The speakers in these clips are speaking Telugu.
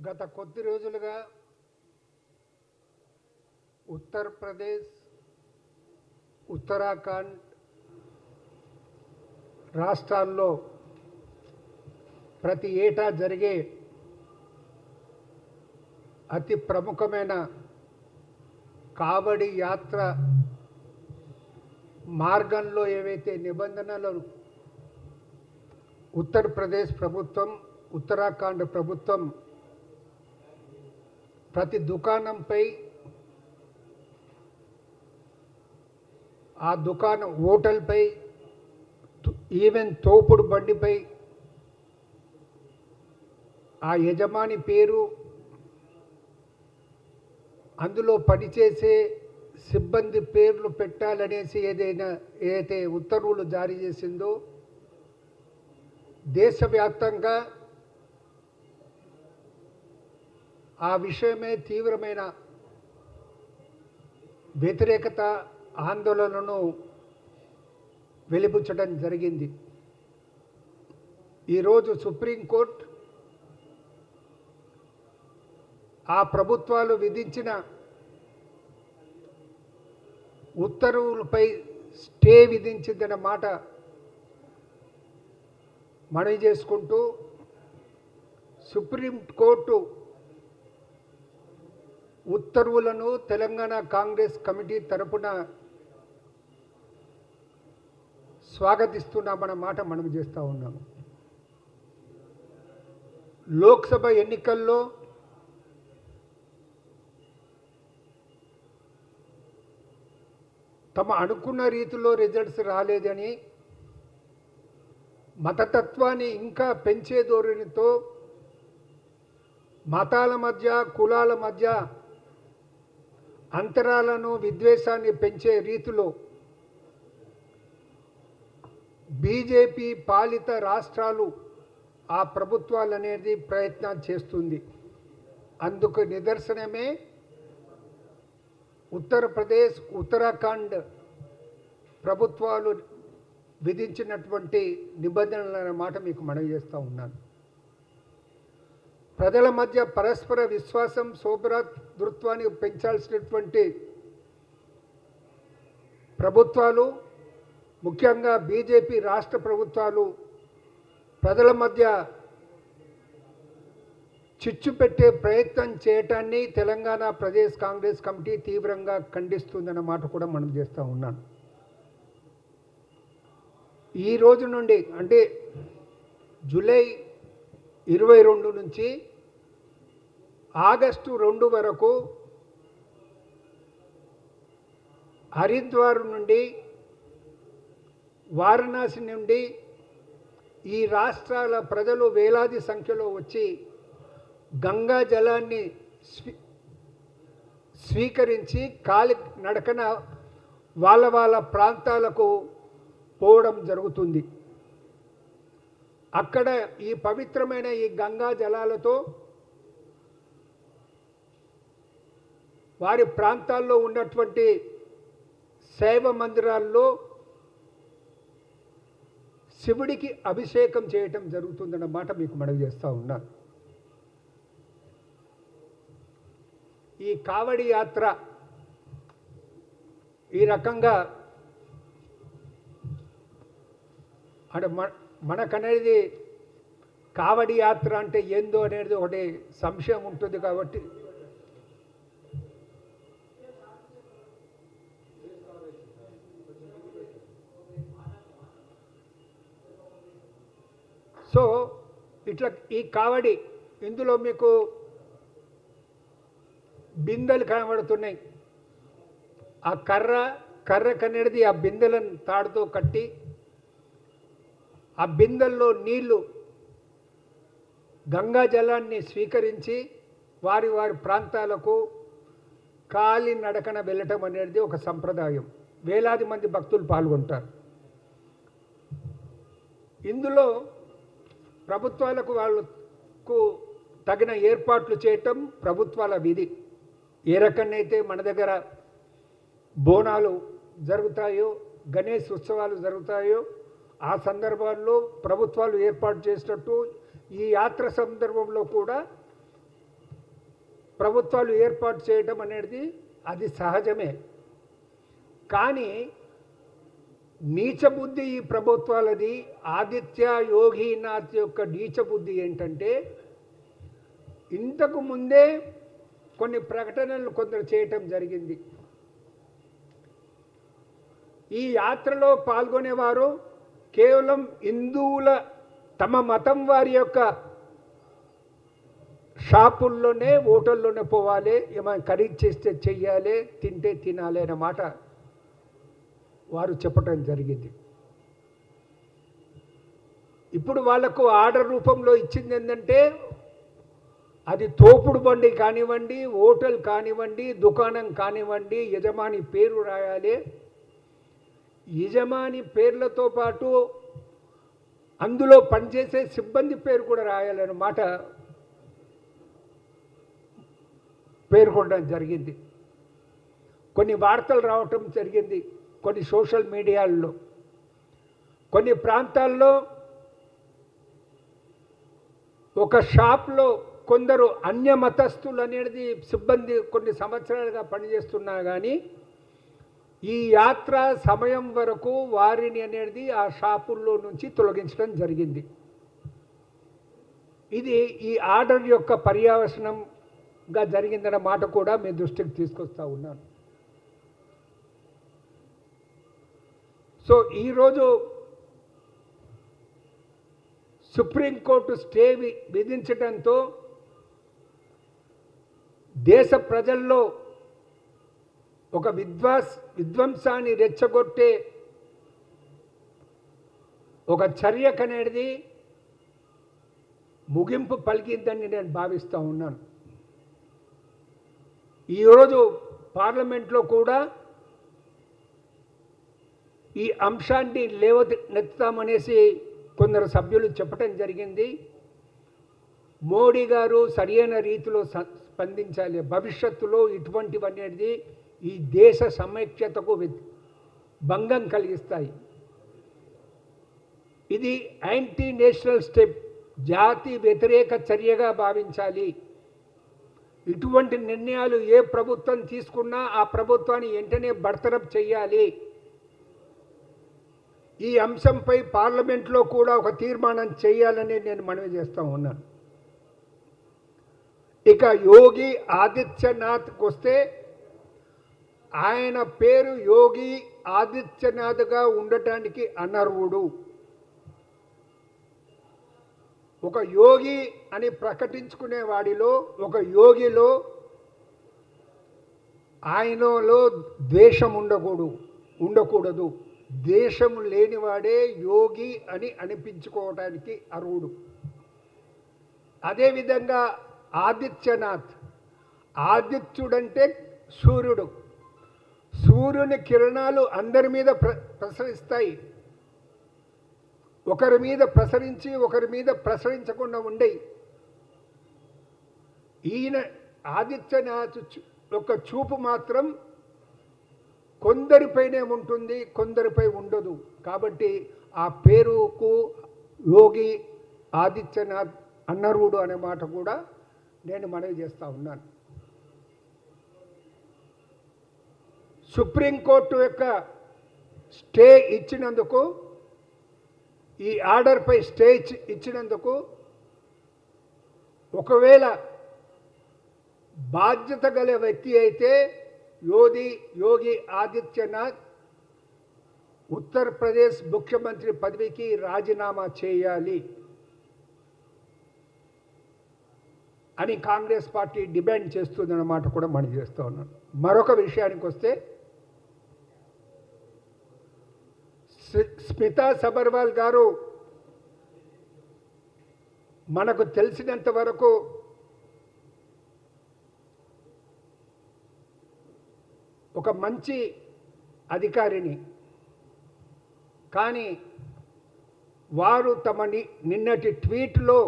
గత కొద్ది రోజులుగా ఉత్తరప్రదేశ్, ఉత్తరాఖండ్ రాష్ట్రాల్లో ప్రతి ఏటా జరిగే అతి ప్రముఖమైన కావడి యాత్ర మార్గంలో ఏవైతే నిబంధనలు ఉత్తరప్రదేశ్ ప్రభుత్వం, ఉత్తరాఖండ్ ప్రభుత్వం ప్రతి దుకాణంపై, ఆ దుకాణం హోటల్పై, ఈవెన్ తోపుడు బండిపై ఆ యజమాని పేరు, అందులో పనిచేసే సిబ్బంది పేర్లు పెట్టాలనేసి ఏదైతే ఉత్తర్వులు జారీ చేసిందో దేశవ్యాప్తంగా ఆ విషయమే తీవ్రమైన వ్యతిరేకత, ఆందోళనను వెలిబుచ్చడం జరిగింది. ఈరోజు సుప్రీంకోర్టు ఆ ప్రభుత్వాలు విధించిన ఉత్తర్వులపై స్టే విధించిందన్న మాట మనవి చేసుకుంటూ సుప్రీంకోర్టు ఉత్తర్వులను తెలంగాణ కాంగ్రెస్ కమిటీ తరపున స్వాగతిస్తున్నామన్న మాట మనం చేస్తూ ఉన్నాము. లోక్సభ ఎన్నికల్లో తమ అనుకున్న రీతిలో రిజల్ట్స్ రాలేదని, మతతత్వాన్ని ఇంకా పెంచే ధోరణితో మతాల మధ్య, కులాల మధ్య అంతరాలను, విద్వేషాన్ని పెంచే రీతిలో బీజేపీ పాలిత రాష్ట్రాలు, ఆ ప్రభుత్వాలు అనేది ప్రయత్నం చేస్తుంది. అందుకు నిదర్శనమే ఉత్తరప్రదేశ్, ఉత్తరాఖండ్ ప్రభుత్వాలు విధించినటువంటి నిబంధనల మాట మీకు మనవి చేస్తూ ఉన్నాను. ప్రజల మధ్య పరస్పర విశ్వాసం, సోదరతృత్వాన్ని పెంచాల్సినటువంటి ప్రభుత్వాలు, ముఖ్యంగా బీజేపీ రాష్ట్ర ప్రభుత్వాలు ప్రజల మధ్య చిచ్చు పెట్టే ప్రయత్నం చేయటాన్ని తెలంగాణ ప్రదేశ్ కాంగ్రెస్ కమిటీ తీవ్రంగా ఖండిస్తుందన్న మాట కూడా మనం చేస్తూ ఉన్నాను. ఈ రోజు నుండి అంటే జూలై 22 నుంచి ఆగస్టు 2 వరకు హరిద్వార్ నుండి, వారణాసి నుండి ఈ రాష్ట్రాల ప్రజలు వేలాది సంఖ్యలో వచ్చి గంగా జలాన్ని స్వీకరించి కాలి నడకన వాళ్ళ ప్రాంతాలకు పోవడం జరుగుతుంది. అక్కడ ఈ పవిత్రమైన ఈ గంగా జలాలతో వారి ప్రాంతాల్లో ఉన్నటువంటి శైవ మందిరాల్లో శివుడికి అభిషేకం చేయటం జరుగుతుందన్నమాట మీకు మనవి చేస్తూ ఉన్నాను. ఈ కావడి యాత్ర ఈ రకంగా అంటే మనకనేది కావడి యాత్ర అంటే ఏందో అనేది ఒకటి సంశయం ఉంటుంది. కాబట్టి సో ఇట్లా ఈ కావడి, ఇందులో మీకు బిందెలు కనబడుతున్నాయి. ఆ కర్రకనేది ఆ బిందెలను తాడుతో కట్టి ఆ బిందెల్లో నీళ్లు గంగా జలాన్ని స్వీకరించి వారి ప్రాంతాలకు కాలి నడకన వెళ్ళటం అనేది ఒక సంప్రదాయం. వేలాది మంది భక్తులు పాల్గొంటారు. ఇందులో ప్రభుత్వాలకు వాళ్ళకు తగిన ఏర్పాట్లు చేయటం ప్రభుత్వాల విధి. ఏ రకంగా అయితే మన దగ్గర బోనాలు జరుగుతాయో, గణేష్ ఉత్సవాలు జరుగుతాయో, ఆ సందర్భాల్లో ప్రభుత్వాలు ఏర్పాటు చేసినట్టు ఈ యాత్ర సందర్భంలో కూడా ప్రభుత్వాలు ఏర్పాటు చేయడం అనేది అది సహజమే. కానీ నీచబుద్ధి ఈ ప్రభుత్వాలది. ఆదిత్య యోగినాథ్ యొక్క నీచబుద్ధి ఏంటంటే, ఇంతకు ముందే కొన్ని ప్రకటనలు కొందరు చేయటం జరిగింది. ఈ యాత్రలో పాల్గొనేవారు కేవలం హిందువుల తమ మతం వారి యొక్క షాపుల్లోనే హోటల్లోనే పోవాలి, ఏమైనా ఖరీదు చేస్తే చెయ్యాలి, తింటే తినాలి అనే మాట వారు చెప్పడం జరిగింది. ఇప్పుడు వాళ్లకు ఆర్డర్ రూపంలో ఇచ్చింది ఏంటంటే, అది తోపుడు బండి కానివ్వండి, హోటల్ కానివ్వండి, దుకాణం కానివ్వండి, యజమాని పేరు రాయాలి. యజమాని పేర్లతో పాటు అందులో పనిచేసే సిబ్బంది పేరు కూడా రాయాలన్నమాట పేర్కొనడం జరిగింది. కొన్ని వార్తలు రావటం జరిగింది కొన్ని సోషల్ మీడియాల్లో. కొన్ని ప్రాంతాల్లో ఒక షాప్లో కొందరు అన్య మతస్థులు అనేది సిబ్బంది కొన్ని సంవత్సరాలుగా పనిచేస్తున్నా కానీ ఈ యాత్ర సమయం వరకు వారిని అనేది ఆ షాపుల్లో నుంచి తొలగించడం జరిగింది. ఇది ఈ ఆర్డర్ యొక్క పర్యవసనంగా జరిగిందన్న మాట కూడా మీ దృష్టికి తీసుకొస్తా ఉన్నాను. సో ఈరోజు సుప్రీంకోర్టు స్టే విధించడంతో దేశ ప్రజల్లో ఒక విధ్వంసాన్ని రెచ్చగొట్టే ఒక చర్యకనేది ముగింపు పలికిందని నేను భావిస్తూ ఉన్నాను. ఈరోజు పార్లమెంట్లో కూడా ఈ అంశాన్ని లేవనెత్తుతామనేసి కొందరు సభ్యులు చెప్పడం జరిగింది. మోడీ గారు సరైన రీతిలో స్పందించాలి. భవిష్యత్తులో ఇటువంటివనేది ఈ దేశ సమైక్యతకు భంగం కలిగిస్తాయి. ఇది యాంటీ నేషనల్ స్టెప్, జాతి వ్యతిరేక చర్యగా భావించాలి. ఇటువంటి నిర్ణయాలు ఏ ప్రభుత్వం తీసుకున్నా ఆ ప్రభుత్వాన్ని వెంటనే బర్తరఫ్ చేయాలి. ఈ అంశంపై పార్లమెంట్లో కూడా ఒక తీర్మానం చేయాలని నేను మనవి చేస్తూ ఉన్నాను. ఇక యోగి ఆదిత్యనాథ్కి వస్తే, ఆయన పేరు యోగి ఆదిత్యనాథ్గా ఉండటానికి అనర్హుడు. ఒక యోగి అని ప్రకటించుకునే వాడిలో, ఒక యోగిలో ఆయనలో ద్వేషం ఉండకూడదు. ద్వేషము లేనివాడే యోగి అని అనిపించుకోవడానికి అర్హుడు. అదేవిధంగా ఆదిత్యనాథ్, ఆదిత్యుడంటే సూర్యుడు. సూర్యుని కిరణాలు అందరి మీద ప్రసరిస్తాయి. ఒకరి మీద ప్రసరించి ఒకరి మీద ప్రసరించకుండా ఉండేవి. ఈయన ఆదిత్యనాథ్ యొక్క చూపు మాత్రం కొందరిపైనే ఉంటుంది, కొందరిపై ఉండదు. కాబట్టి ఆ పేరుకు యోగి ఆదిత్యనాథ్ అనర్హుడు అనే మాట కూడా నేను మనవి చేస్తూ ఉన్నాను. సుప్రీంకోర్టు యొక్క స్టే ఇచ్చినందుకు, ఈ ఆర్డర్పై స్టే ఇచ్చినందుకు ఒకవేళ బాధ్యత గల వ్యక్తి అయితే యోగి ఆదిత్యనాథ్ ఉత్తరప్రదేశ్ ముఖ్యమంత్రి పదవికి రాజీనామా చేయాలి అని కాంగ్రెస్ పార్టీ డిమాండ్ చేస్తుందన్నమాట కూడా మనం చేస్తూ ఉన్నాం. మరొక విషయానికి వస్తే, స్మితా సబర్వాల్ గారు మనకు తెలిసినంత వరకు ఒక మంచి అధికారిని, కానీ వారు తమ నిన్నటి ట్వీట్లో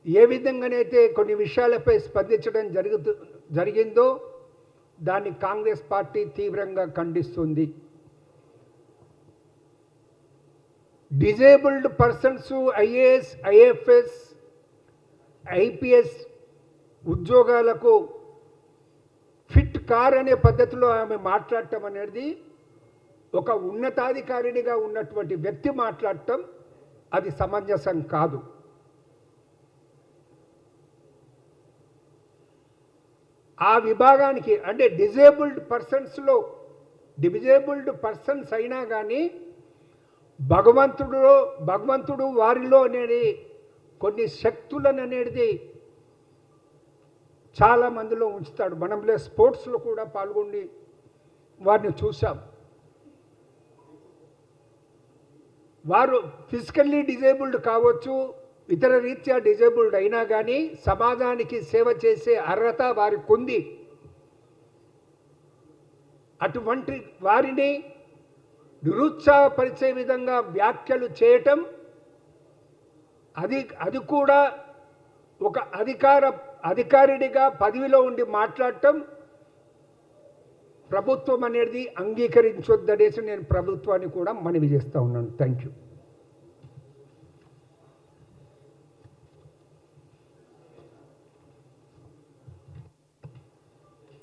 ఏ విధంగానైతే కొన్ని విషయాలపై స్పందించడం జరిగిందో దాన్ని కాంగ్రెస్ పార్టీ తీవ్రంగా ఖండిస్తుంది. Disabled persons IAS IFS IPS ఉద్యోగాలకు ఫిట్ కార్ అనే పద్ధతిలో ఆమె మాట్లాడటం అనేది ఒక ఉన్నతాధికారినిగా ఉన్నటువంటి వ్యక్తి మాట్లాడటం అది సమంజసం కాదు. ఆ విభాగానికి అంటే డిజేబుల్డ్ పర్సన్స్ అయినా కానీ భగవంతుడు వారిలో అనేది కొన్ని శక్తులను అనేది చాలా మందిలో ఉంచుతాడు. మనలో స్పోర్ట్స్లో కూడా పాల్గొని వారిని చూసాం. వారు ఫిజికల్లీ డిజేబుల్డ్ కావచ్చు, ఇతర రీత్యా డిజేబుల్డ్ అయినా కానీ సమాజానికి సేవ చేసే అర్హత వారికి ఉంది. అటువంటి వారిని నిరుత్సాహపరిచే విధంగా వ్యాఖ్యలు చేయటం అది కూడా ఒక అధికారినిగా పదవిలో ఉండి మాట్లాడటం ప్రభుత్వం అనేది అంగీకరించొద్దనేసి నేను ప్రభుత్వాన్ని కూడా మనవి చేస్తూ ఉన్నాను. Thank you.